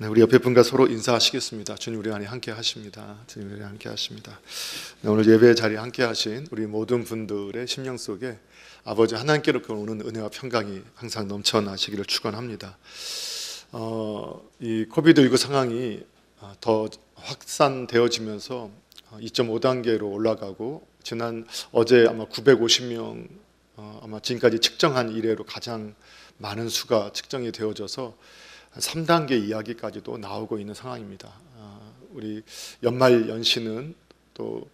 네, 우리 옆에 분과 서로 인사하시겠습니다. 주님 우리 안에 함께 하십니다. 주님 우리 안에 함께 하십니다. 네, 오늘 예배 자리에 함께 하신 우리 모든 분들의 심령 속에 아버지 하나님께로부터 오는 은혜와 평강이 항상 넘쳐나시기를 축원합니다. 이 코비드19 상황이 더 확산되어지면서 2.5단계로 올라가고 어제 아마 950명 아마 지금까지 측정한 이래로 가장 많은 수가 측정이 되어져서 3단계 이야기까지도 나오고 있는 상황입니다. 우리 연말 연시는 또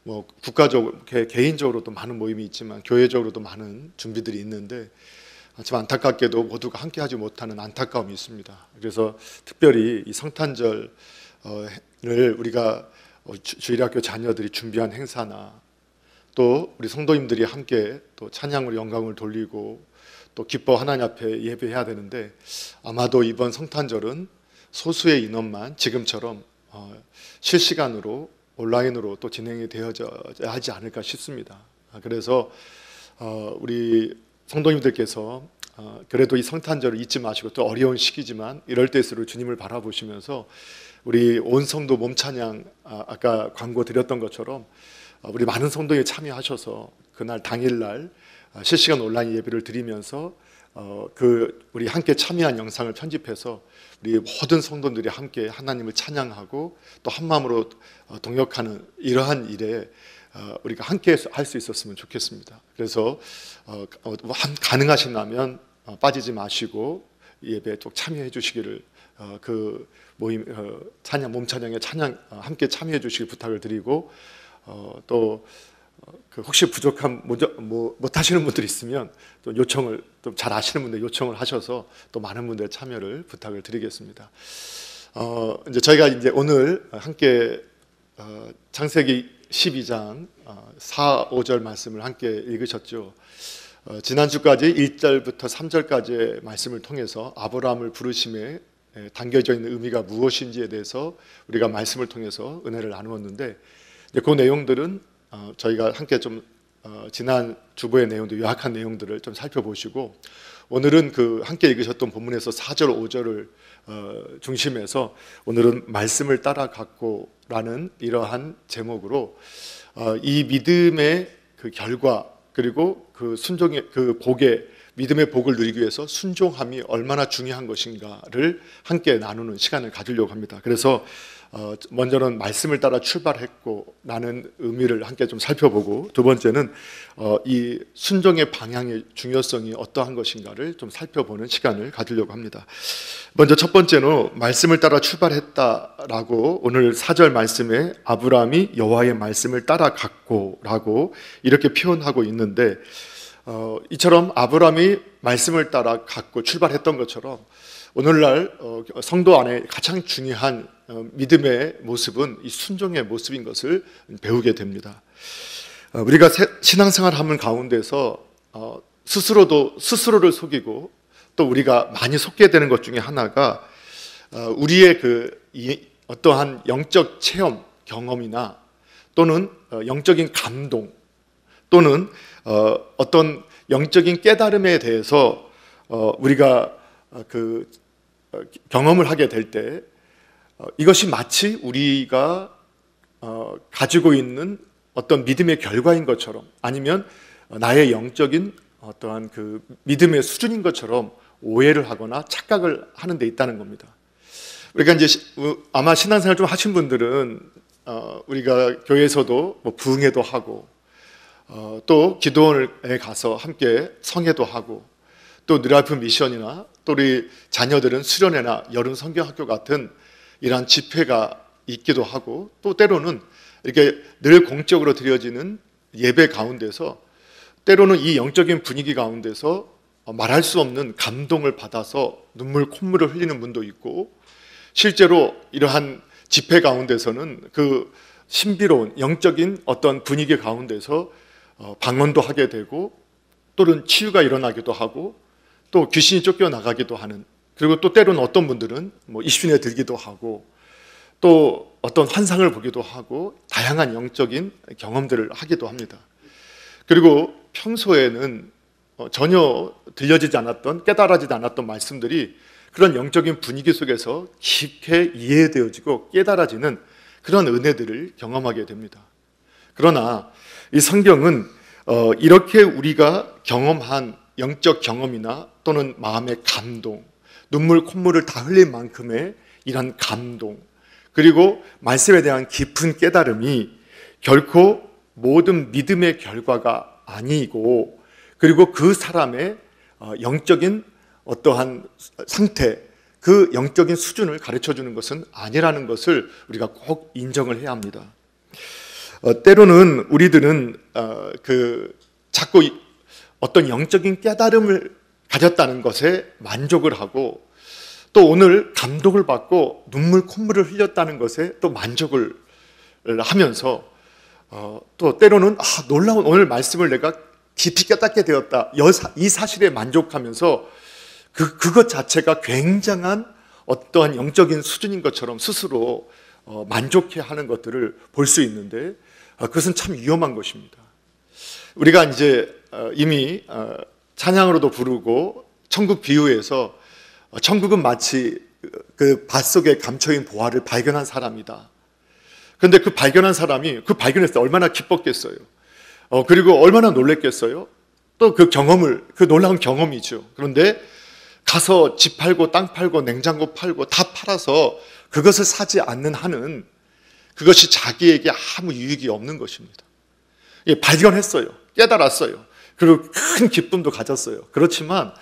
뭐 국가적으로 개인적으로도 많은 모임이 있지만 교회적으로도 많은 준비들이 있는데 참 안타깝게도 모두가 함께하지 못하는 안타까움이 있습니다. 그래서 특별히 이 성탄절을 우리가 주일학교 자녀들이 준비한 행사나 또 우리 성도님들이 함께 또 찬양으로 영광을 돌리고 또 기뻐 하나님 앞에 예배해야 되는데 아마도 이번 성탄절은 소수의 인원만 지금처럼 실시간으로 온라인으로 또 진행이 되어져야 하지 않을까 싶습니다. 그래서 우리 성도님들께서 그래도 이 성탄절을 잊지 마시고 또 어려운 시기지만 이럴 때일수록 주님을 바라보시면서 우리 온 성도 몸찬양 아까 광고 드렸던 것처럼 우리 많은 성도에 참여하셔서 그날 당일날 실시간 온라인 예배를 드리면서 우리 함께 참여한 영상을 편집해서 우리 모든 성도들이 함께 하나님을 찬양하고 또 한 마음으로 동역하는 이러한 일에 우리가 함께 할 수 있었으면 좋겠습니다. 그래서 가능하신다면 빠지지 마시고 예배에 또 참여해 주시기를 그 모임 찬양 몸찬양에 찬양 함께 참여해 주시길 부탁을 드리고 또 혹시 부족한 못하시는 분들이 있으면 또 요청을 또 잘 아시는 분들 요청을 하셔서 또 많은 분들의 참여를 부탁을 드리겠습니다. 이제 저희가 이제 오늘 함께 창세기 12장 4, 5절 말씀을 함께 읽으셨죠. 지난주까지 1절부터 3절까지의 말씀을 통해서 아브라함을 부르심에 담겨져 있는 의미가 무엇인지에 대해서 우리가 말씀을 통해서 은혜를 나누었는데 그 내용들은 저희가 함께 좀 지난 주보의 내용들 요약한 내용들을 좀 살펴보시고 오늘은 그 함께 읽으셨던 본문에서 4절 5절을 중심해서 오늘은 말씀을 따라 갖고라는 이러한 제목으로 이 믿음의 그 결과 그리고 그 순종의 그 복의 믿음의 복을 누리기 위해서 순종함이 얼마나 중요한 것인가를 함께 나누는 시간을 가지려고 합니다. 그래서 먼저는 말씀을 따라 출발했고 라는 의미를 함께 좀 살펴보고 두 번째는 이 순종의 방향의 중요성이 어떠한 것인가를 좀 살펴보는 시간을 가지려고 합니다. 먼저 첫 번째로 말씀을 따라 출발했다라고 오늘 4절 말씀에 아브라함이 여호와의 말씀을 따라갔고 라고 이렇게 표현하고 있는데 이처럼 아브라함이 말씀을 따라갔고 출발했던 것처럼 오늘날 성도 안에 가장 중요한 믿음의 모습은 이 순종의 모습인 것을 배우게 됩니다. 우리가 신앙생활 하는 가운데서 스스로를 속이고 또 우리가 많이 속게 되는 것 중에 하나가 우리의 어떠한 영적 체험 경험이나 또는 영적인 감동 또는 어떤 영적인 깨달음에 대해서 우리가 경험을 하게 될 때 이것이 마치 우리가 가지고 있는 어떤 믿음의 결과인 것처럼 아니면 나의 영적인 어떠한 그 믿음의 수준인 것처럼 오해를 하거나 착각을 하는 데 있다는 겁니다. 우리가 이제 아마 신앙생활 좀 하신 분들은 우리가 교회에서도 뭐 부흥회도 하고 또 기도원에 가서 함께 성회도 하고 또 느라이프 미션이나 또 우리 자녀들은 수련회나 여름 성경학교 같은 이러한 집회가 있기도 하고 또 때로는 이렇게 늘 공적으로 드려지는 예배 가운데서 때로는 이 영적인 분위기 가운데서 말할 수 없는 감동을 받아서 눈물 콧물을 흘리는 분도 있고 실제로 이러한 집회 가운데서는 그 신비로운 영적인 어떤 분위기 가운데서 방언도 하게 되고 또는 치유가 일어나기도 하고 또 귀신이 쫓겨나가기도 하는 그리고 또 때로는 어떤 분들은 뭐 이순에 들기도 하고 또 어떤 환상을 보기도 하고 다양한 영적인 경험들을 하기도 합니다. 그리고 평소에는 전혀 들려지지 않았던 깨달아지지 않았던 말씀들이 그런 영적인 분위기 속에서 깊게 이해되어지고 깨달아지는 그런 은혜들을 경험하게 됩니다. 그러나 이 성경은 이렇게 우리가 경험한 영적 경험이나 또는 마음의 감동, 눈물 콧물을 다 흘린 만큼의 이런 감동, 그리고 말씀에 대한 깊은 깨달음이 결코 모든 믿음의 결과가 아니고, 그리고 그 사람의 영적인 어떠한 상태, 그 영적인 수준을 가르쳐주는 것은 아니라는 것을 우리가 꼭 인정을 해야 합니다. 때로는 우리들은 자꾸 어떤 영적인 깨달음을 가졌다는 것에 만족을 하고, 또 오늘 감동을 받고 눈물 콧물을 흘렸다는 것에 또 만족을 하면서 또 때로는 놀라운 오늘 말씀을 내가 깊이 깨닫게 되었다, 이 사실에 만족하면서 그것 자체가 굉장한 어떠한 영적인 수준인 것처럼 스스로 만족해하는 것들을 볼 수 있는데, 그것은 참 위험한 것입니다. 우리가 이제 이미 찬양으로도 부르고 천국 비유에서 천국은 마치 그 밭속에 감춰인 보화를 발견한 사람이다. 그런데 그 발견한 사람이 그 발견했을 때 얼마나 기뻤겠어요. 그리고 얼마나 놀랬겠어요. 또 그 놀라운 경험이죠. 그런데 가서 집 팔고 땅 팔고 냉장고 팔고 다 팔아서 그것을 사지 않는 한은 그것이 자기에게 아무 유익이 없는 것입니다. 발견했어요. 깨달았어요. 그리고 큰 기쁨도 가졌어요. 그렇지만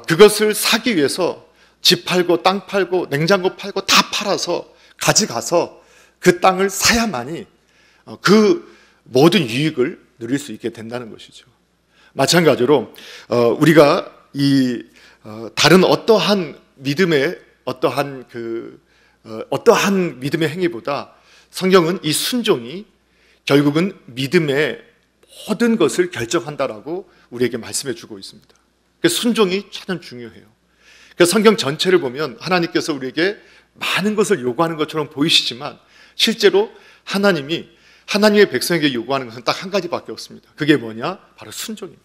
그것을 사기 위해서 집 팔고 땅 팔고 냉장고 팔고 다 팔아서 가져가서 그 땅을 사야만이 그 모든 유익을 누릴 수 있게 된다는 것이죠. 마찬가지로 우리가 다른 어떠한 믿음의 어떠한 믿음의 행위보다 성경은 이 순종이 결국은 믿음의 모든 것을 결정한다라고 우리에게 말씀해 주고 있습니다. 순종이 가장 중요해요. 성경 전체를 보면 하나님께서 우리에게 많은 것을 요구하는 것처럼 보이시지만 실제로 하나님의 백성에게 요구하는 것은 딱 한 가지밖에 없습니다. 그게 뭐냐? 바로 순종입니다.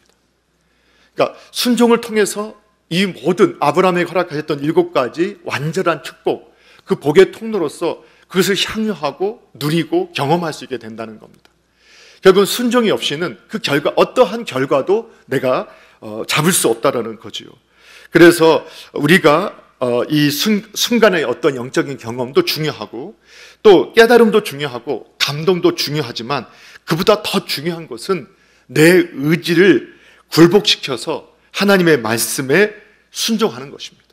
그러니까 순종을 통해서 이 모든 아브라함에게 허락하셨던 7가지 완전한 축복, 그 복의 통로로서 그것을 향유하고 누리고 경험할 수 있게 된다는 겁니다. 결국은 순종이 없이는 그 어떠한 결과도 내가 잡을 수 없다라는 거지요. 그래서 우리가 이 순간의 어떤 영적인 경험도 중요하고, 또 깨달음도 중요하고, 감동도 중요하지만 그보다 더 중요한 것은 내 의지를 굴복시켜서 하나님의 말씀에 순종하는 것입니다.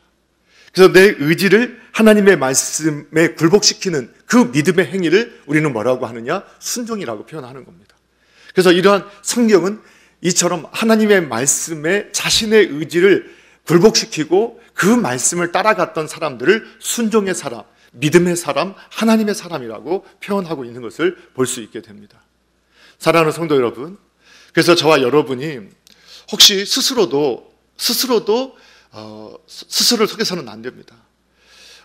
그래서 내 의지를 하나님의 말씀에 굴복시키는 그 믿음의 행위를 우리는 뭐라고 하느냐? 순종이라고 표현하는 겁니다. 그래서 이러한 성경은 이처럼 하나님의 말씀에 자신의 의지를 굴복시키고 그 말씀을 따라갔던 사람들을 순종의 사람, 믿음의 사람, 하나님의 사람이라고 표현하고 있는 것을 볼 수 있게 됩니다. 사랑하는 성도 여러분, 그래서 저와 여러분이 혹시 스스로를 속여서는 안 됩니다.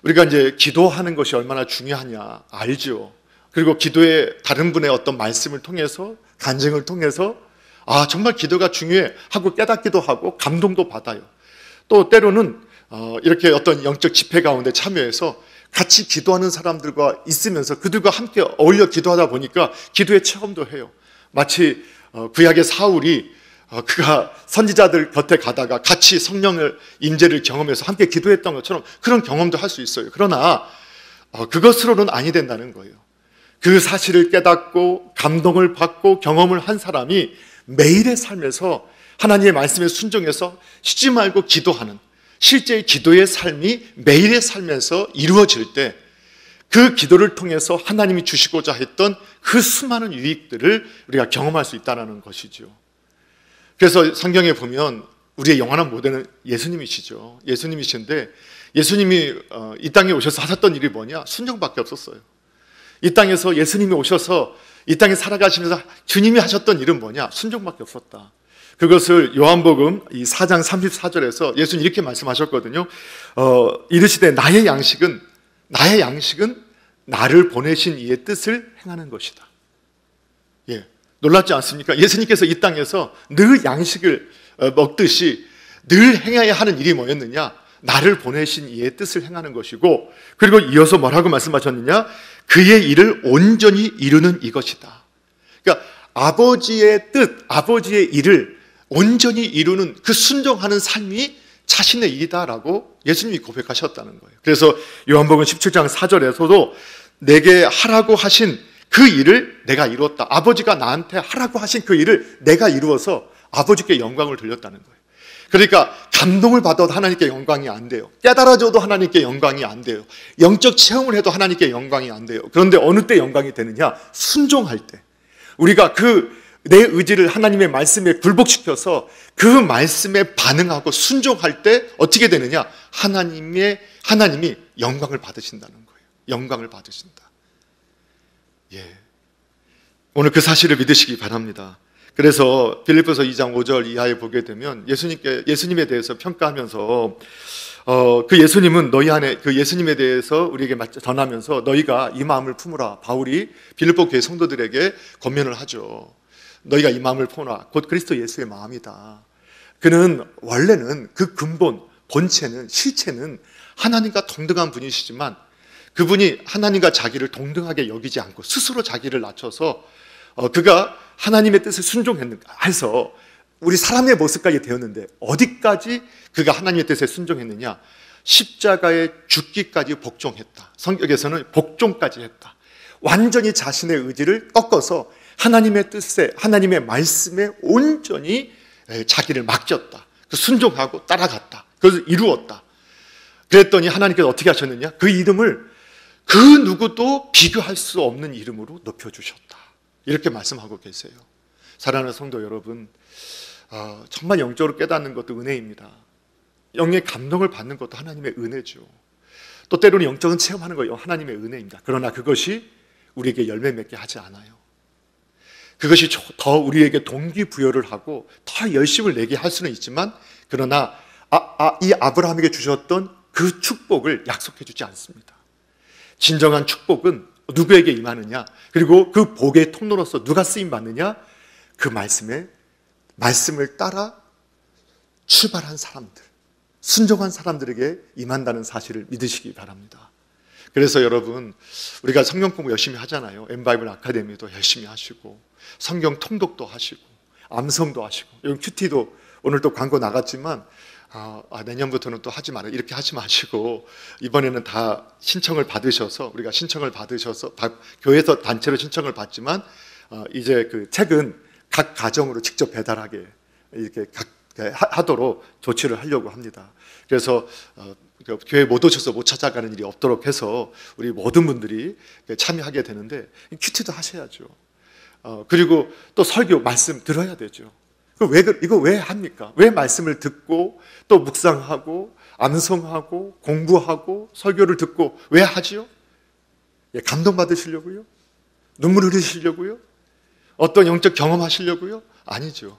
우리가 이제 기도하는 것이 얼마나 중요하냐 알죠. 그리고 기도에 다른 분의 어떤 말씀을 통해서, 간증을 통해서 정말 기도가 중요해 하고 깨닫기도 하고 감동도 받아요. 또 때로는 이렇게 어떤 영적 집회 가운데 참여해서 같이 기도하는 사람들과 있으면서 그들과 함께 어울려 기도하다 보니까 기도의 체험도 해요. 마치 구약의 사울이 그가 선지자들 곁에 가다가 같이 성령을 임재를 경험해서 함께 기도했던 것처럼 그런 경험도 할 수 있어요. 그러나 그것으로는 아니 된다는 거예요. 그 사실을 깨닫고 감동을 받고 경험을 한 사람이 매일의 삶에서 하나님의 말씀에 순종해서 쉬지 말고 기도하는 실제의 기도의 삶이 매일의 삶에서 이루어질 때 그 기도를 통해서 하나님이 주시고자 했던 그 수많은 유익들을 우리가 경험할 수 있다는 것이죠. 그래서 성경에 보면 우리의 영원한 모델은 예수님이시죠. 예수님이신데 예수님이 이 땅에 오셔서 하셨던 일이 뭐냐? 순종밖에 없었어요. 이 땅에서 예수님이 오셔서 이 땅에 살아가시면서 주님이 하셨던 일은 뭐냐? 순종밖에 없었다. 그것을 요한복음 4장 34절에서 예수님 이렇게 말씀하셨거든요. 이르시되 나의 양식은 나를 보내신 이의 뜻을 행하는 것이다. 놀랍지 않습니까? 예수님께서 이 땅에서 늘 양식을 먹듯이 늘 행해야 하는 일이 뭐였느냐? 나를 보내신 이의 뜻을 행하는 것이고, 그리고 이어서 뭐라고 말씀하셨느냐? 그의 일을 온전히 이루는 이것이다. 그러니까 아버지의 뜻, 아버지의 일을 온전히 이루는 그 순종하는 삶이 자신의 일이다라고 예수님이 고백하셨다는 거예요. 그래서 요한복음 17장 4절에서도 내게 하라고 하신 그 일을 내가 이루었다. 아버지가 나한테 하라고 하신 그 일을 내가 이루어서 아버지께 영광을 돌렸다는 거예요. 그러니까 감동을 받아도 하나님께 영광이 안 돼요. 깨달아져도 하나님께 영광이 안 돼요. 영적 체험을 해도 하나님께 영광이 안 돼요. 그런데 어느 때 영광이 되느냐? 순종할 때. 우리가 내 의지를 하나님의 말씀에 굴복시켜서 그 말씀에 반응하고 순종할 때 어떻게 되느냐? 하나님이 영광을 받으신다는 거예요. 영광을 받으신다. 예. 오늘 그 사실을 믿으시기 바랍니다. 그래서 빌립보서 2장 5절 이하에 보게 되면 예수님에 대해서 평가하면서 그 예수님은 너희 안에 그 예수님에 대해서 우리에게 전하면서 너희가 이 마음을 품으라. 바울이 빌립보 교회 성도들에게 권면을 하죠. 너희가 이 마음을 품으라. 곧 그리스도 예수의 마음이다. 그는 원래는 그 근본, 본체는, 실체는 하나님과 동등한 분이시지만 그분이 하나님과 자기를 동등하게 여기지 않고 스스로 자기를 낮춰서 그가 하나님의 뜻을 순종했는가 해서 우리 사람의 모습까지 되었는데 어디까지 그가 하나님의 뜻에 순종했느냐? 십자가에 죽기까지 복종했다. 성경에서는 복종까지 했다. 완전히 자신의 의지를 꺾어서 하나님의 뜻에, 하나님의 말씀에 온전히 자기를 맡겼다. 순종하고 따라갔다. 그래서 이루었다. 그랬더니 하나님께서 어떻게 하셨느냐? 그 이름을 그 누구도 비교할 수 없는 이름으로 높여주셨다. 이렇게 말씀하고 계세요. 사랑하는 성도 여러분, 정말 영적으로 깨닫는 것도 은혜입니다. 영의 감동을 받는 것도 하나님의 은혜죠. 또 때로는 영적인 체험하는 거 하나님의 은혜입니다. 그러나 그것이 우리에게 열매 맺게 하지 않아요. 그것이 더 우리에게 동기부여를 하고 더 열심을 내게 할 수는 있지만 그러나 이 아브라함에게 주셨던 그 축복을 약속해 주지 않습니다. 진정한 축복은 누구에게 임하느냐? 그리고 그 복의 통로로서 누가 쓰임 받느냐? 그 말씀을 따라 출발한 사람들, 순종한 사람들에게 임한다는 사실을 믿으시기 바랍니다. 그래서 여러분, 우리가 성경 공부 열심히 하잖아요. 엠바이블 아카데미도 열심히 하시고 성경 통독도 하시고 암송도 하시고 여기 큐티도 오늘 또 광고 나갔지만 내년부터는 또 하지 말아요. 이렇게 하지 마시고 이번에는 다 신청을 받으셔서 우리가 신청을 받으셔서 교회에서 단체로 신청을 받지만 이제 그 책은 각 가정으로 직접 배달하게 이렇게 하도록 조치를 하려고 합니다. 그래서 교회 못 오셔서 못 찾아가는 일이 없도록 해서 우리 모든 분들이 참여하게 되는데 큐티도 하셔야죠. 그리고 또 설교 말씀 들어야 되죠. 이거 왜 합니까? 왜 말씀을 듣고 또 묵상하고 암송하고 공부하고 설교를 듣고 왜 하지요? 감동받으시려고요? 눈물 흘리시려고요? 어떤 영적 경험하시려고요? 아니죠.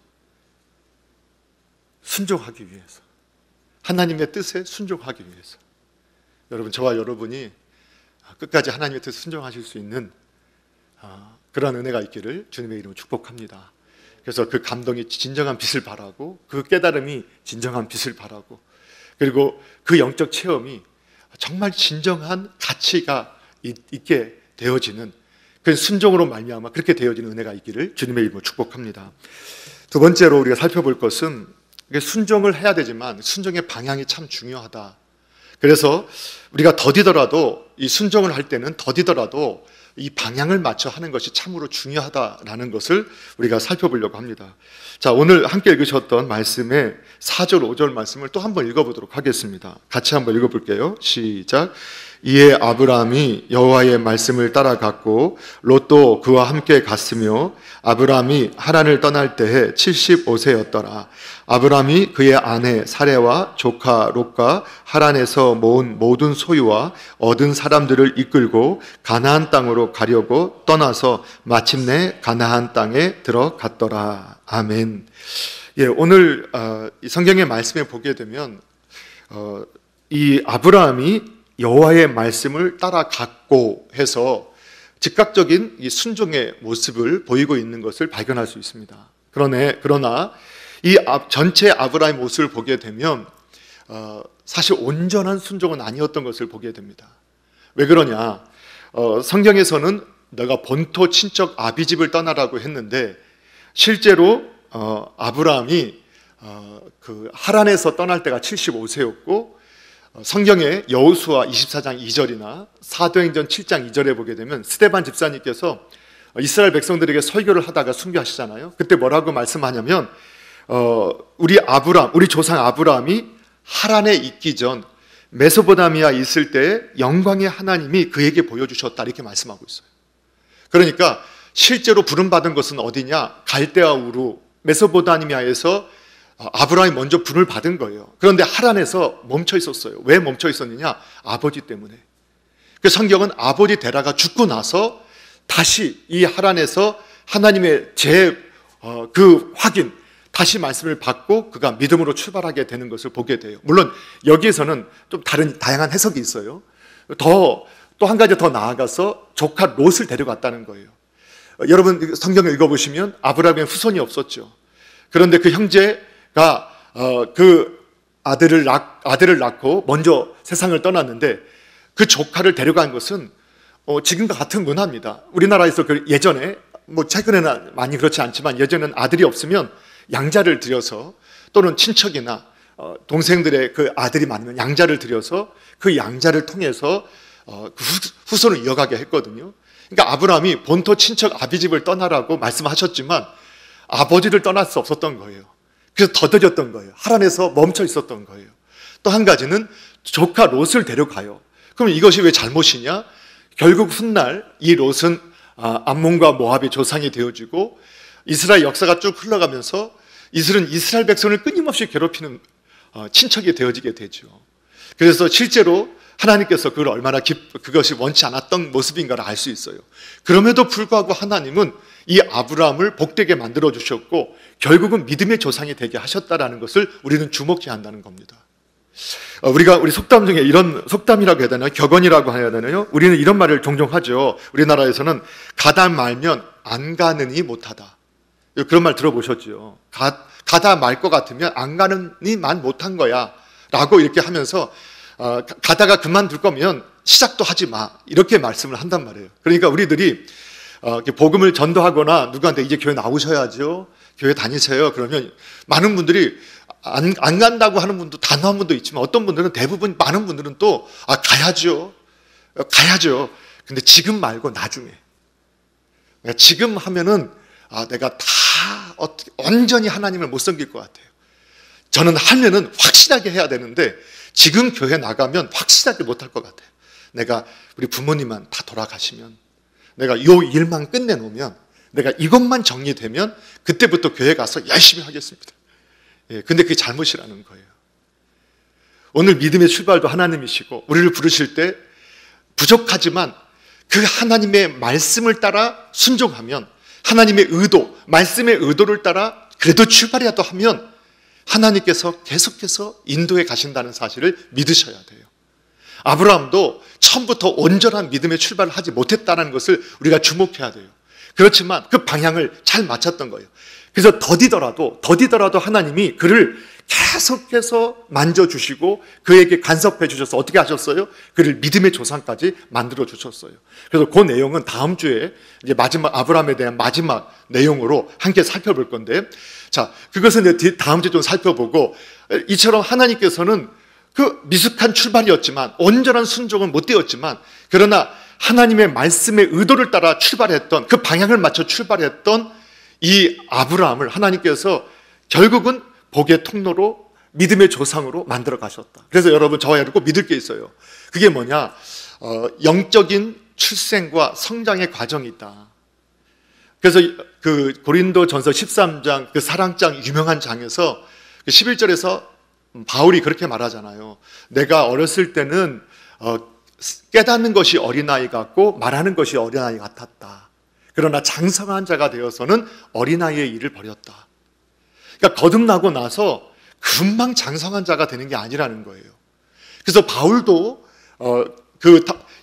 순종하기 위해서, 하나님의 뜻에 순종하기 위해서. 여러분, 저와 여러분이 끝까지 하나님의 뜻에 순종하실 수 있는 그런 은혜가 있기를 주님의 이름으로 축복합니다. 그래서 그 감동이 진정한 빛을 발하고 그 깨달음이 진정한 빛을 발하고 그리고 그 영적 체험이 정말 진정한 가치가 있게 되어지는 그 순종으로 말미암아 그렇게 되어지는 은혜가 있기를 주님의 이름으로 축복합니다. 두 번째로 우리가 살펴볼 것은 순종을 해야 되지만 순종의 방향이 참 중요하다. 그래서 우리가 더디더라도 이 순종을 할 때는 더디더라도 이 방향을 맞춰 하는 것이 참으로 중요하다라는 것을 우리가 살펴보려고 합니다. 자, 오늘 함께 읽으셨던 말씀의 4절, 5절 말씀을 또 한번 읽어보도록 하겠습니다. 같이 한번 읽어볼게요. 시작. 이에 아브라함이 여호와의 말씀을 따라갔고 롯도 그와 함께 갔으며 아브라함이 하란을 떠날 때에 75세였더라. 아브라함이 그의 아내 사레와 조카 롯과 하란에서 모은 모든 소유와 얻은 사람들을 이끌고 가나안 땅으로 가려고 떠나서 마침내 가나안 땅에 들어갔더라. 아멘. 예, 오늘 이 성경의 말씀에 보게 되면 이 아브라함이 여호와의 말씀을 따라갔고 해서 즉각적인 이 순종의 모습을 보이고 있는 것을 발견할 수 있습니다. 그러나 이 전체 아브라함의 모습을 보게 되면 사실 온전한 순종은 아니었던 것을 보게 됩니다. 왜 그러냐? 성경에서는 너가 본토 친척 아비집을 떠나라고 했는데 실제로 아브라함이 그 하란에서 떠날 때가 75세였고 성경의 여호수아 24장 2절이나 사도행전 7장 2절에 보게 되면 스데반 집사님께서 이스라엘 백성들에게 설교를 하다가 순교하시잖아요. 그때 뭐라고 말씀하냐면 우리 조상 아브라함이 하란에 있기 전 메소포타미아에 있을 때 영광의 하나님이 그에게 보여주셨다 이렇게 말씀하고 있어요. 그러니까 실제로 부름받은 것은 어디냐? 갈대아 우루 메소포타미아에서 아브라함이 먼저 부름을 받은 거예요. 그런데 하란에서 멈춰 있었어요. 왜 멈춰 있었느냐? 아버지 때문에. 그 성경은 아버지 데라가 죽고 나서 다시 이 하란에서 하나님의 그 확인, 다시 말씀을 받고 그가 믿음으로 출발하게 되는 것을 보게 돼요. 물론 여기에서는 좀 다양한 해석이 있어요. 또 한 가지 더 나아가서 조카 롯을 데려갔다는 거예요. 여러분 성경을 읽어보시면 아브라함의 후손이 없었죠. 그런데 그 형제가 그 아들을 낳고 먼저 세상을 떠났는데 그 조카를 데려간 것은 지금과 같은 문화입니다. 우리나라에서 예전에 최근에는 많이 그렇지 않지만 예전에는 아들이 없으면 양자를 들여서 또는 친척이나 동생들의 그 아들이 많으면 양자를 들여서 그 양자를 통해서 그 후손을 이어가게 했거든요. 그러니까 아브라함이 본토 친척 아비집을 떠나라고 말씀하셨지만 아버지를 떠날 수 없었던 거예요. 그래서 더뎌졌던 거예요. 하란에서 멈춰 있었던 거예요. 또 한 가지는 조카 롯을 데려가요. 그럼 이것이 왜 잘못이냐? 결국 훗날 이 롯은 암몬과 모압의 조상이 되어지고 이스라엘 역사가 쭉 흘러가면서 이스라엘 백성을 끊임없이 괴롭히는 친척이 되어지게 되죠. 그래서 실제로 하나님께서 그걸 얼마나 그것이 원치 않았던 모습인가를 알 수 있어요. 그럼에도 불구하고 하나님은 이 아브라함을 복되게 만들어 주셨고 결국은 믿음의 조상이 되게 하셨다라는 것을 우리는 주목해야 한다는 겁니다. 우리 속담 중에 이런 속담이라고 해야 되나요? 격언이라고 해야 되나요? 우리는 이런 말을 종종 하죠. 우리나라에서는 가다 말면 안 가느니 못하다. 그런 말 들어보셨죠? 가다 말 것 같으면 안 가느니만 못한 거야 라고 이렇게 하면서 가다가 그만둘 거면 시작도 하지 마 이렇게 말씀을 한단 말이에요. 그러니까 우리들이 복음을 전도하거나 누구한테 이제 교회 나오셔야죠, 교회 다니세요 그러면 많은 분들이 안 간다고 하는 분도 단호 한 분도 있지만 어떤 분들은 대부분 많은 분들은 또 가야죠 근데 지금 말고 나중에 지금 하면은 내가 다 완전히 하나님을 못 섬길 것 같아요. 저는 하면은 확실하게 해야 되는데 지금 교회 나가면 확실하게 못할 것 같아요. 내가 우리 부모님만 다 돌아가시면 내가 이 일만 끝내놓으면 내가 이것만 정리되면 그때부터 교회 가서 열심히 하겠습니다. 근데 그게 잘못이라는 거예요. 오늘 믿음의 출발도 하나님이시고 우리를 부르실 때 부족하지만 그 하나님의 말씀을 따라 순종하면 하나님의 의도, 말씀의 의도를 따라 그래도 출발이라도 하면 하나님께서 계속해서 인도해 가신다는 사실을 믿으셔야 돼요. 아브라함도 처음부터 온전한 믿음의 출발을 하지 못했다는 것을 우리가 주목해야 돼요. 그렇지만 그 방향을 잘 맞췄던 거예요. 그래서 더디더라도 하나님이 그를 계속해서 만져주시고 그에게 간섭해 주셔서 어떻게 하셨어요? 그를 믿음의 조상까지 만들어 주셨어요. 그래서 그 내용은 다음 주에 이제 아브라함에 대한 마지막 내용으로 함께 살펴볼 건데, 자, 그것은 이제 다음 주에 좀 살펴보고, 이처럼 하나님께서는 그 미숙한 출발이었지만 온전한 순종은 못 되었지만 그러나 하나님의 말씀의 의도를 따라 출발했던 그 방향을 맞춰 출발했던 이 아브라함을 하나님께서 결국은 복의 통로로 믿음의 조상으로 만들어 가셨다. 그래서 여러분 저와 여러분 꼭 믿을 게 있어요. 그게 뭐냐? 영적인 출생과 성장의 과정이 있다. 그래서 그 고린도전서 13장 그 사랑장 유명한 장에서 11절에서 바울이 그렇게 말하잖아요. 내가 어렸을 때는 깨닫는 것이 어린아이 같고 말하는 것이 어린아이 같았다. 그러나 장성한 자가 되어서는 어린아이의 일을 버렸다. 그러니까 거듭나고 나서 금방 장성한 자가 되는 게 아니라는 거예요. 그래서 바울도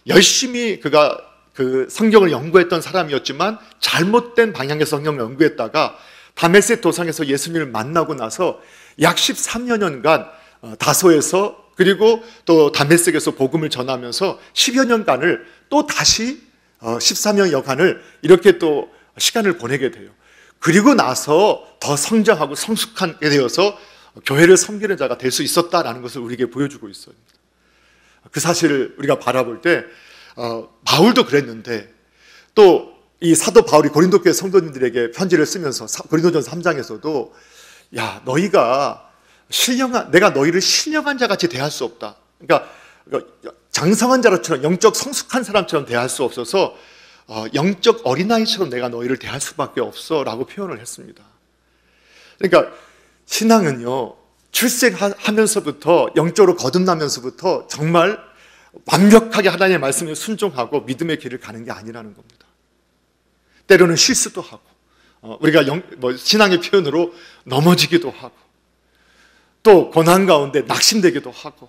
열심히 그가 그 성경을 연구했던 사람이었지만 잘못된 방향의 성경을 연구했다가 다메섹 도상에서 예수님을 만나고 나서 약 13여 년간 다소에서 그리고 또 다메섹에서 복음을 전하면서 10여 년간을 또 다시 13년 여간을 이렇게 또 시간을 보내게 돼요. 그리고 나서 더 성장하고 성숙하게 되어서 교회를 섬기는 자가 될 수 있었다라는 것을 우리에게 보여주고 있어요. 그 사실을 우리가 바라볼 때 바울도 그랬는데 또 이 사도 바울이 고린도 교회 성도님들에게 편지를 쓰면서 고린도전서 3장에서도 야, 너희가 내가 너희를 신령한 자 같이 대할 수 없다. 그러니까 장성한 자처럼 영적 성숙한 사람처럼 대할 수 없어서 영적 어린아이처럼 내가 너희를 대할 수밖에 없어 라고 표현을 했습니다. 그러니까 신앙은요, 출생하면서부터 영적으로 거듭나면서부터 정말 완벽하게 하나님의 말씀에 순종하고 믿음의 길을 가는 게 아니라는 겁니다. 때로는 실수도 하고 우리가 신앙의 표현으로 넘어지기도 하고 또 고난 가운데 낙심되기도 하고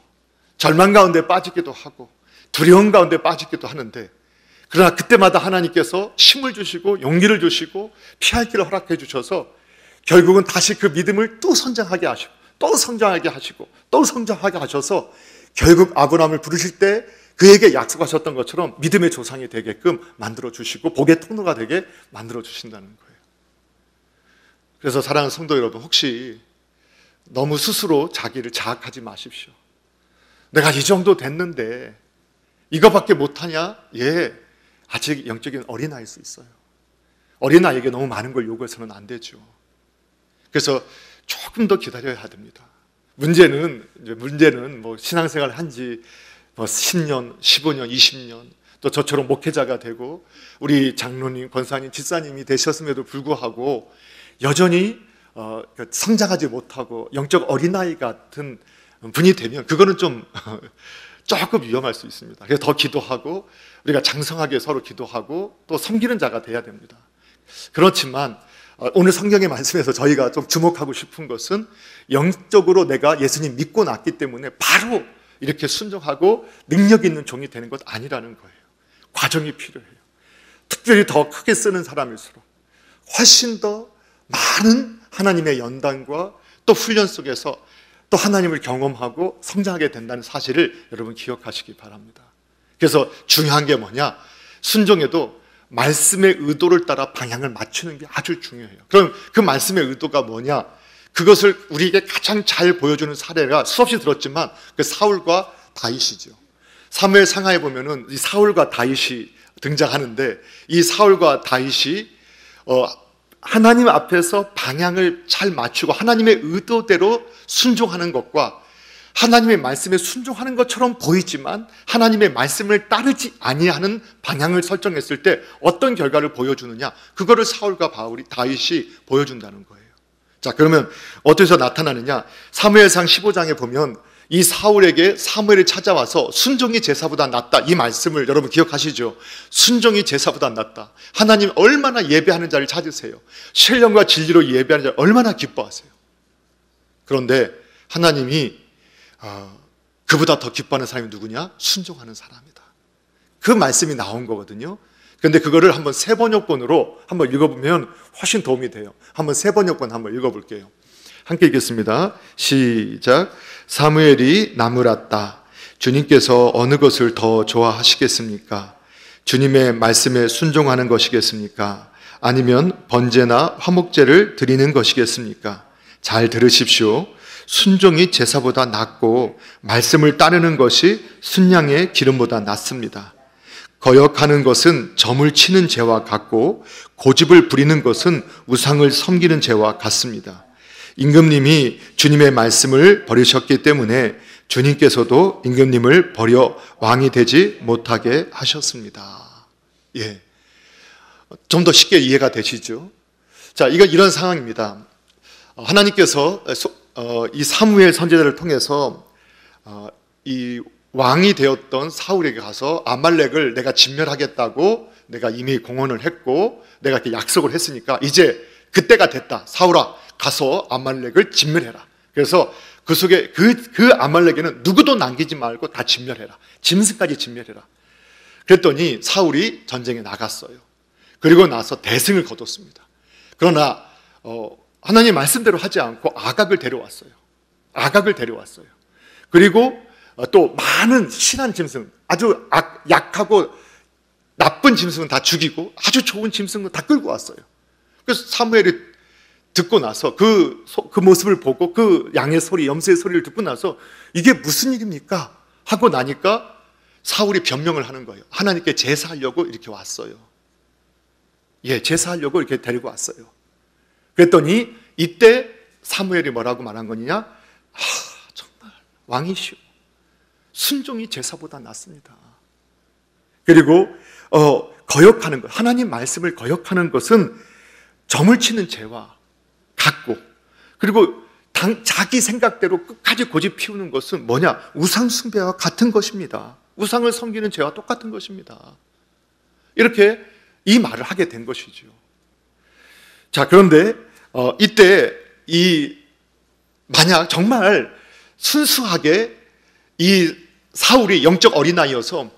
절망 가운데 빠지기도 하고 두려움 가운데 빠지기도 하는데, 그러나 그때마다 하나님께서 힘을 주시고 용기를 주시고 피할 길을 허락해 주셔서 결국은 다시 그 믿음을 또 선장하게 하시고 또 성장하게 하시고 또 성장하게 하셔서 결국 아브라함을 부르실 때 그에게 약속하셨던 것처럼 믿음의 조상이 되게끔 만들어 주시고 복의 통로가 되게 만들어 주신다는 거예요. 그래서 사랑하는 성도 여러분, 혹시 너무 스스로 자기를 자학하지 마십시오. 내가 이 정도 됐는데 이거밖에 못하냐? 예, 아직 영적인 어린아이일 수 있어요. 어린아이에게 너무 많은 걸 요구해서는 안 되죠. 그래서 조금 더 기다려야 됩니다. 문제는 신앙생활 한지 10년, 15년, 20년, 또 저처럼 목회자가 되고 우리 장로님, 권사님, 집사님이 되셨음에도 불구하고 여전히 성장하지 못하고 영적 어린아이 같은 분이 되면 그거는 좀 조금 위험할 수 있습니다. 그래서 더 기도하고 우리가 장성하게 서로 기도하고 또 섬기는 자가 돼야 됩니다. 그렇지만 오늘 성경의 말씀에서 저희가 좀 주목하고 싶은 것은 영적으로 내가 예수님 믿고 났기 때문에 바로 이렇게 순종하고 능력 있는 종이 되는 것 아니라는 거예요. 과정이 필요해요. 특별히 더 크게 쓰는 사람일수록 훨씬 더 많은 하나님의 연단과 또 훈련 속에서 또 하나님을 경험하고 성장하게 된다는 사실을 여러분 기억하시기 바랍니다. 그래서 중요한 게 뭐냐? 순종에도 말씀의 의도를 따라 방향을 맞추는 게 아주 중요해요. 그럼 그 말씀의 의도가 뭐냐? 그것을 우리에게 가장 잘 보여주는 사례가 수없이 들었지만 그 사울과 다윗이죠. 사무엘 상하에 보면은 이 사울과 다윗이 등장하는데, 이 사울과 다윗이 하나님 앞에서 방향을 잘 맞추고 하나님의 의도대로 순종하는 것과 하나님의 말씀에 순종하는 것처럼 보이지만 하나님의 말씀을 따르지 아니하는 방향을 설정했을 때 어떤 결과를 보여주느냐, 그거를 사울과 다윗이 보여준다는 거예요. 자, 그러면 어디서 나타나느냐? 사무엘상 15장에 보면 이 사울에게 사무엘이 찾아와서 순종이 제사보다 낫다, 이 말씀을 여러분 기억하시죠? 순종이 제사보다 낫다. 하나님 얼마나 예배하는 자를 찾으세요. 신령과 진리로 예배하는 자를 얼마나 기뻐하세요. 그런데 하나님이 그보다 더 기뻐하는 사람이 누구냐? 순종하는 사람이다. 그 말씀이 나온 거거든요. 그런데 그거를 한번 세번역본으로 한번 읽어보면 훨씬 도움이 돼요. 한번 세번역본 한번 읽어볼게요. 함께 읽겠습니다. 시작. 사무엘이 나무랐다. 주님께서 어느 것을 더 좋아하시겠습니까? 주님의 말씀에 순종하는 것이겠습니까? 아니면 번제나 화목제를 드리는 것이겠습니까? 잘 들으십시오. 순종이 제사보다 낫고 말씀을 따르는 것이 순양의 기름보다 낫습니다. 거역하는 것은 점을 치는 죄와 같고 고집을 부리는 것은 우상을 섬기는 죄와 같습니다. 임금님이 주님의 말씀을 버리셨기 때문에 주님께서도 임금님을 버려 왕이 되지 못하게 하셨습니다. 예, 좀 더 쉽게 이해가 되시죠? 자, 이런 상황입니다. 하나님께서 이 사무엘 선지자를 통해서 이 왕이 되었던 사울에게 가서 아말렉을 내가 진멸하겠다고 내가 이미 공언을 했고 내가 이렇게 약속을 했으니까 이제 그때가 됐다. 사울아, 가서 아말렉을 진멸해라. 그래서 그 속에 그 아말렉에는 누구도 남기지 말고 다 진멸해라. 짐승까지 진멸해라. 그랬더니 사울이 전쟁에 나갔어요. 그리고 나서 대승을 거뒀습니다. 그러나 하나님 말씀대로 하지 않고 아각을 데려왔어요. 아각을 데려왔어요. 그리고 또 많은 신한 짐승, 아주 약하고 나쁜 짐승은 다 죽이고 아주 좋은 짐승은 다 끌고 왔어요. 그래서 사무엘이 듣고 나서 그 모습을 보고 그 양의 소리, 염소의 소리를 듣고 나서 이게 무슨 일입니까? 하고 나니까 사울이 변명을 하는 거예요. 하나님께 제사하려고 이렇게 왔어요. 예, 제사하려고 이렇게 데리고 왔어요. 그랬더니 이때 사무엘이 뭐라고 말한 거냐? 정말 왕이시오. 순종이 제사보다 낫습니다. 그리고 거역하는 것, 하나님 말씀을 거역하는 것은 점을 치는 죄와 같고, 그리고 자기 생각대로 끝까지 고집 피우는 것은 뭐냐? 우상 숭배와 같은 것입니다. 우상을 섬기는 죄와 똑같은 것입니다. 이렇게 이 말을 하게 된 것이죠. 자, 그런데 이때 만약 정말 순수하게 이 사울이 영적 어린아이여서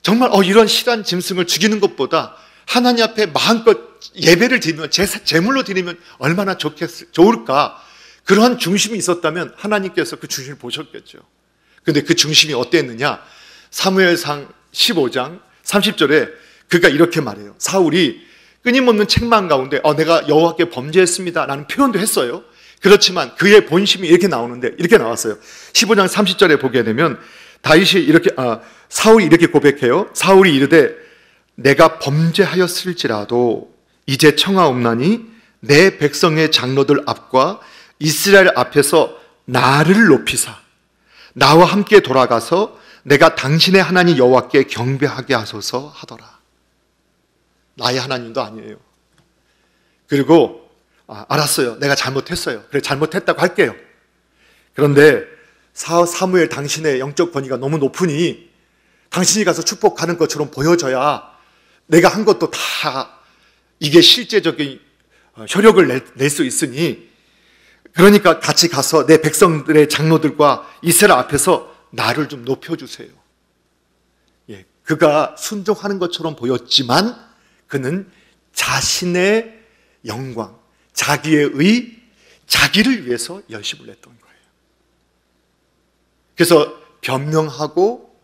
정말 이런 실한 짐승을 죽이는 것보다 하나님 앞에 마음껏 예배를 드리면, 제물로 드리면 얼마나 좋을까, 그러한 중심이 있었다면 하나님께서 그 중심을 보셨겠죠. 그런데 그 중심이 어땠느냐? 사무엘상 15장 30절에 그가 이렇게 말해요. 사울이 끊임없는 책망 가운데 내가 여호와께 범죄했습니다 라는 표현도 했어요. 그렇지만 그의 본심이 이렇게 나오는데, 이렇게 나왔어요. 15장 30절에 보게 되면 사울이 이렇게 고백해요. 사울이 이르되 내가 범죄하였을지라도 이제 청하옵나니 내 백성의 장로들 앞과 이스라엘 앞에서 나를 높이사 나와 함께 돌아가서 내가 당신의 하나님 여호와께 경배하게 하소서 하더라. 나의 하나님도 아니에요. 그리고 알았어요. 내가 잘못했어요. 그래, 잘못했다고 할게요. 그런데 사무엘, 당신의 영적 권위가 너무 높으니 당신이 가서 축복하는 것처럼 보여져야 내가 한 것도 다 이게 실제적인 효력을 낼 수 있으니, 그러니까 같이 가서 내 백성들의 장로들과 이스라엘 앞에서 나를 좀 높여주세요. 예, 그가 순종하는 것처럼 보였지만 그는 자신의 영광, 자기의 자기를 위해서 열심을 냈던 거예요. 그래서 변명하고,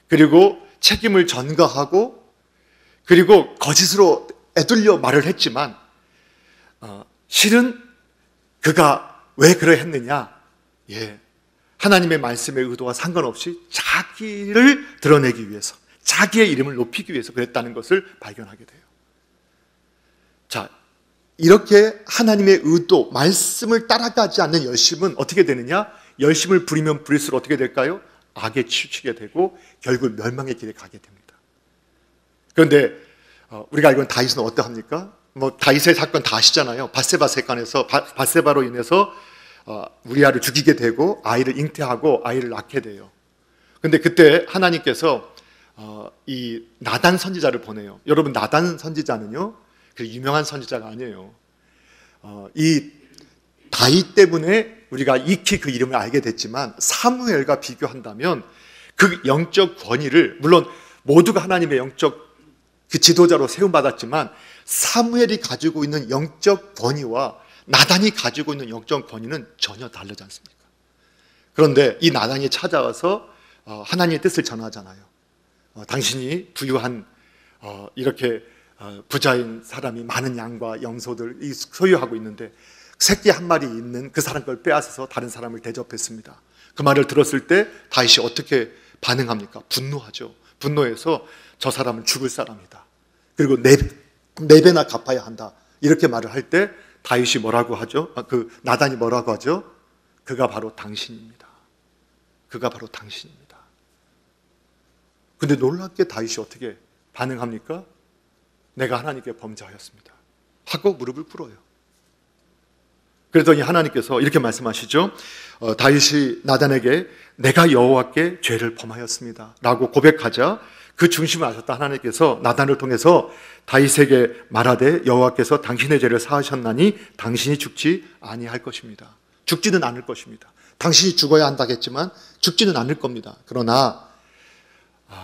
그리고 책임을 전가하고, 그리고 거짓으로 애들려 말을 했지만 실은 그가 왜 그래 했느냐? 예, 하나님의 말씀의 의도와 상관없이 자기를 드러내기 위해서, 자기의 이름을 높이기 위해서 그랬다는 것을 발견하게 돼요. 자, 이렇게 하나님의 의도, 말씀을 따라가지 않는 열심은 어떻게 되느냐? 열심을 부리면 부릴수록 어떻게 될까요? 악에 치우치게 되고 결국 멸망의 길에 가게 됩니다. 그런데 우리가 알고 있는 다윗은 어떠합니까? 다윗의 사건 다 아시잖아요. 밧세바 사건에서 밧세바로 인해서 우리아를 죽이게 되고 아이를 잉태하고 아이를 낳게 돼요. 그런데 그때 하나님께서 이 나단 선지자를 보내요. 여러분, 나단 선지자는요, 그 유명한 선지자가 아니에요. 이 다윗 때문에 우리가 익히 그 이름을 알게 됐지만 사무엘과 비교한다면 그 영적 권위를, 물론 모두가 하나님의 영적 그 지도자로 세움받았지만 사무엘이 가지고 있는 영적 권위와 나단이 가지고 있는 영적 권위는 전혀 다르지 않습니까? 그런데 이 나단이 찾아와서 하나님의 뜻을 전하잖아요. 당신이 부유한 이렇게 부자인 사람이 많은 양과 염소들 소유하고 있는데 새끼 한 마리 있는 그 사람 걸 빼앗아서 다른 사람을 대접했습니다. 그 말을 들었을 때 다윗이 어떻게 반응합니까? 분노하죠. 분노해서 저 사람은 죽을 사람이다. 그리고 네 배나 갚아야 한다. 이렇게 말을 할 때 다윗이 뭐라고 하죠? 나단이 뭐라고 하죠? 그가 바로 당신입니다. 그가 바로 당신입니다. 근데 놀랍게 다윗이 어떻게 반응합니까? 내가 하나님께 범죄하였습니다 하고 무릎을 꿇어요. 그랬더니 하나님께서 이렇게 말씀하시죠. 다윗이 나단에게 내가 여호와께 죄를 범하였습니다 라고 고백하자 그 중심을 아셨다 하나님께서 나단을 통해서 다윗에게 말하되 여호와께서 당신의 죄를 사하셨나니 당신이 죽지 아니할 것입니다. 죽지는 않을 것입니다. 당신이 죽어야 한다겠지만 죽지는 않을 겁니다. 그러나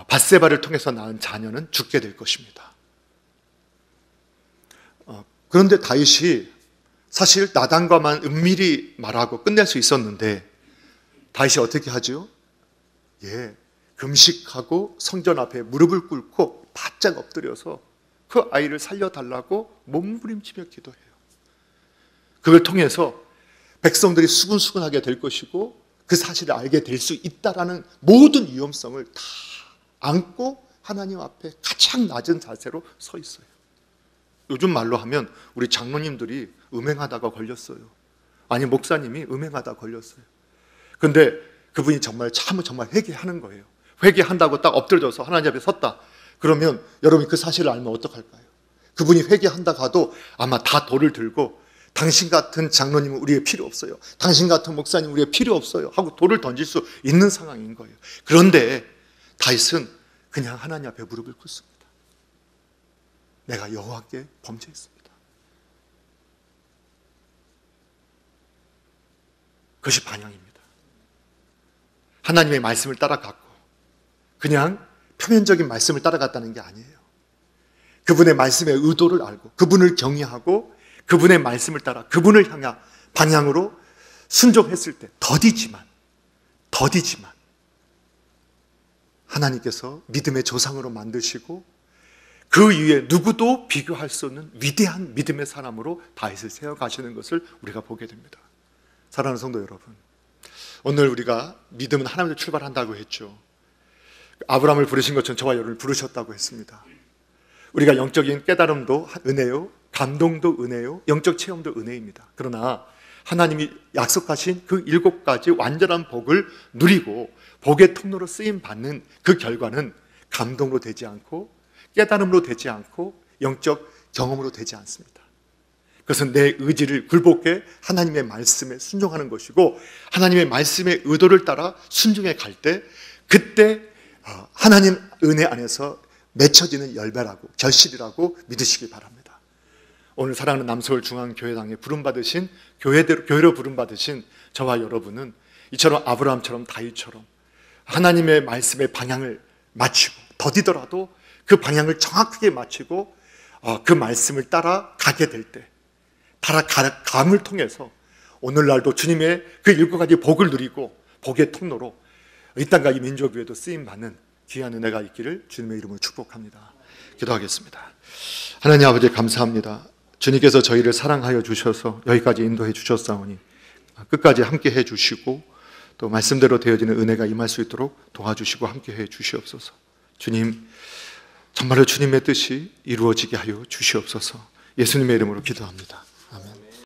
밧세바를 통해서 낳은 자녀는 죽게 될 것입니다. 그런데 다윗이 사실 나단과만 은밀히 말하고 끝낼 수 있었는데 다윗이 어떻게 하죠? 금식하고 성전 앞에 무릎을 꿇고 바짝 엎드려서 그 아이를 살려달라고 몸부림치며 기도해요. 그걸 통해서 백성들이 수근수근하게 될 것이고 그 사실을 알게 될 수 있다라는 모든 위험성을 다 안고 하나님 앞에 가장 낮은 자세로 서 있어요. 요즘 말로 하면 우리 장로님들이 음행하다가 걸렸어요. 아니 목사님이 음행하다가 걸렸어요. 근데 그분이 정말 회개하는 거예요. 회개한다고 딱 엎드려져서 하나님 앞에 섰다. 그러면 여러분이 그 사실을 알면 어떡할까요? 그분이 회개한다 가도 아마 다 돌을 들고 당신 같은 장로님은 우리의 필요 없어요. 당신 같은 목사님 우리의 필요 없어요. 하고 돌을 던질 수 있는 상황인 거예요. 그런데 다윗은 그냥 하나님 앞에 무릎을 꿇습니다. 내가 여호와께 범죄했습니다. 그것이 반영입니다. 하나님의 말씀을 따라갔고 그냥 표면적인 말씀을 따라갔다는 게 아니에요. 그분의 말씀의 의도를 알고 그분을 경외하고 그분의 말씀을 따라 그분을 향한 방향으로 순종했을 때 더디지만 하나님께서 믿음의 조상으로 만드시고 그 위에 누구도 비교할 수 없는 위대한 믿음의 사람으로 다윗을 세워가시는 것을 우리가 보게 됩니다. 사랑하는 성도 여러분, 오늘 우리가 믿음은 하나님으로 출발한다고 했죠. 아브라함을 부르신 것처럼 저와 여러분을 부르셨다고 했습니다. 우리가 영적인 깨달음도 은혜요, 감동도 은혜요, 영적 체험도 은혜입니다. 그러나 하나님이 약속하신 그 7가지 완전한 복을 누리고 복의 통로로 쓰임받는 그 결과는 감동으로 되지 않고 깨달음으로 되지 않고 영적 경험으로 되지 않습니다. 그것은 내 의지를 굴복해 하나님의 말씀에 순종하는 것이고 하나님의 말씀의 의도를 따라 순종해 갈 때 그때 하나님 은혜 안에서 맺혀지는 열매라고 결실이라고 믿으시기 바랍니다. 오늘 사랑하는 남서울 중앙교회당에 부름받으신 교회로 부름받으신 저와 여러분은 이처럼 아브라함처럼 다윗처럼 하나님의 말씀의 방향을 맞추고 더디더라도 그 방향을 정확하게 맞추고 그 말씀을 따라 가게 될 때 따라감을 통해서 오늘날도 주님의 그 7가지 복을 누리고 복의 통로로 이 땅과 이 민족 위에도 쓰임받는 귀한 은혜가 있기를 주님의 이름으로 축복합니다. 기도하겠습니다. 하나님 아버지 감사합니다. 주님께서 저희를 사랑하여 주셔서 여기까지 인도해 주셨사오니 끝까지 함께해 주시고 또 말씀대로 되어지는 은혜가 임할 수 있도록 도와주시고 함께해 주시옵소서. 주님, 정말로 주님의 뜻이 이루어지게 하여 주시옵소서. 예수님의 이름으로 기도합니다.